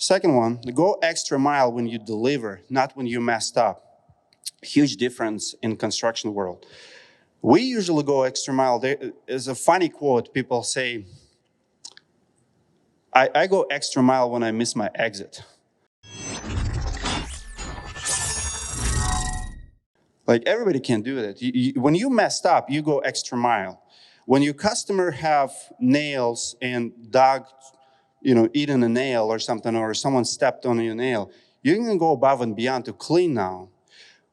Second one, go extra mile when you deliver, not when you messed up. Huge difference in construction world. We usually go extra mile. There is a funny quote. People say, I go extra mile when I miss my exit. Like, everybody can do that. When you messed up, you go extra mile. When your customer have nails and dog, eating a nail or something, or someone stepped on your nail, you're gonna go above and beyond to clean now.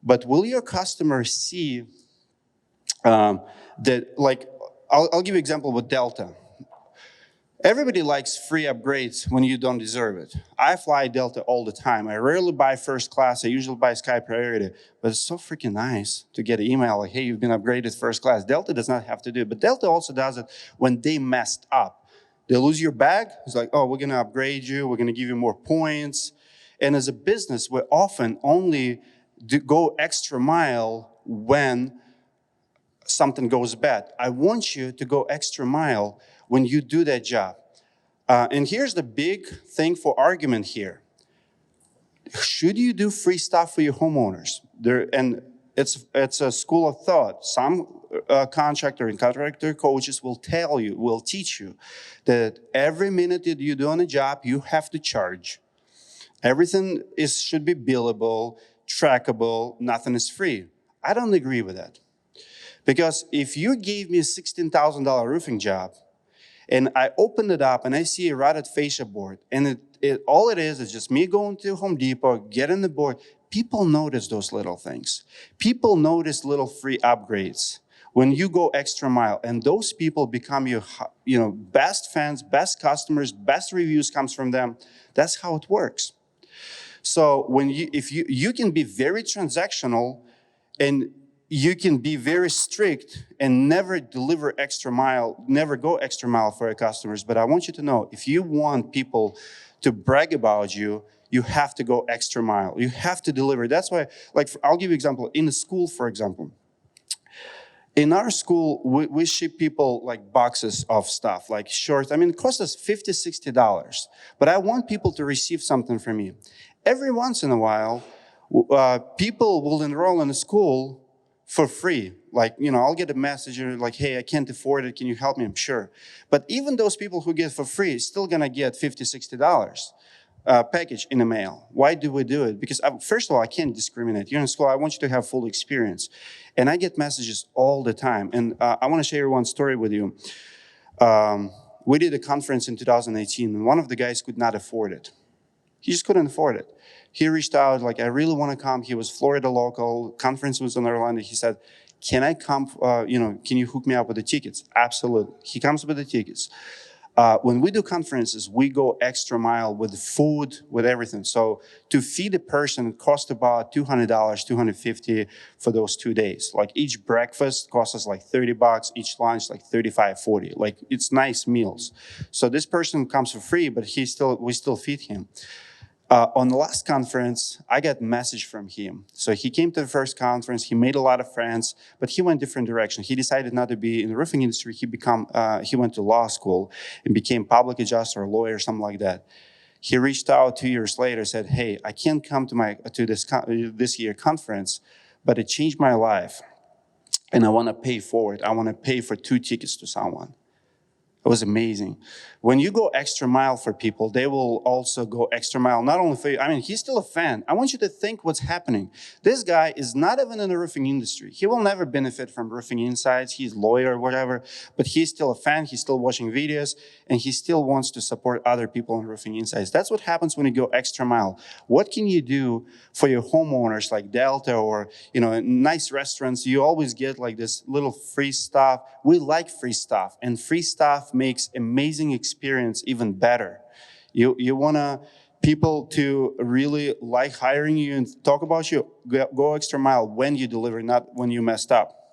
But will your customer see that, like, I'll give you an example with Delta. Everybody likes free upgrades when you don't deserve it. I fly Delta all the time. I rarely buy first class. I usually buy Sky Priority. But it's so freaking nice to get an email like, hey, you've been upgraded first class. Delta does not have to do it. But Delta also does it when they messed up. They lose your bag. It's like, oh, we're going to upgrade you. We're going to give you more points. And as a business, we often only go extra mile when something goes bad. I want you to go extra mile when you do that job. And here's the big thing for argument here. Should you do free stuff for your homeowners? And it's a school of thought. Some contractor and contractor coaches will teach you that every minute that you do on a job, you have to charge. Everything should be billable, trackable, nothing is free. I don't agree with that. Because if you gave me a $16,000 roofing job, and I open it up and I see a rotted fascia board, and all it is just me going to Home Depot, getting the board. People notice those little things. People notice little free upgrades when you go extra mile, and those people become your best fans, best customers, best reviews comes from them. That's how it works. So if you can be very transactional, and you can be very strict and never deliver extra mile, never go extra mile for your customers. But I want you to know, if you want people to brag about you, you have to go extra mile. You have to deliver. That's why, like, I'll give you an example. In a school, for example, in our school, we ship people like boxes of stuff, like shorts. I mean, it costs us $50, $60. But I want people to receive something from me. Every once in a while, people will enroll in a school for free. Like, I'll get a message like, hey, I can't afford it. Can you help me? I'm sure. But even those people who get for free still gonna get $50, $60 package in the mail. Why do we do it? Because first of all, I can't discriminate. You're in school, I want you to have full experience. And I get messages all the time. And I wanna share one story with you. We did a conference in 2018, and one of the guys could not afford it. He just couldn't afford it. He reached out, like, I really want to come. He was Florida local, conference was in Orlando. He said, can I come, can you hook me up with the tickets? Absolutely. He comes with the tickets. When we do conferences, we go extra mile with food, with everything. So to feed a person, it costs about $200, $250 for those 2 days. Like, each breakfast costs us like $30, each lunch like $35, $40. Like, it's nice meals. So this person comes for free, but we still feed him. On the last conference, I got a message from him. So he came to the first conference, he made a lot of friends, but he went a different direction. He decided not to be in the roofing industry. He went to law school and became public adjuster or lawyer, something like that. He reached out 2 years later, said, hey, I can't come to this year conference, but it changed my life. And I want to pay for it. I want to pay for 2 tickets to someone. It was amazing. When you go extra mile for people, they will also go extra mile, not only for you. I mean, he's still a fan. I want you to think what's happening. This guy is not even in the roofing industry. He will never benefit from roofing insights. He's a lawyer or whatever, but he's still a fan. He's still watching videos, and he still wants to support other people in roofing insights. That's what happens when you go extra mile. What can you do for your homeowners like Delta or, nice restaurants? You always get like this little free stuff. We like free stuff, and free stuff makes amazing experience even better. You want people to really like hiring you and talk about you, go extra mile when you deliver, not when you messed up.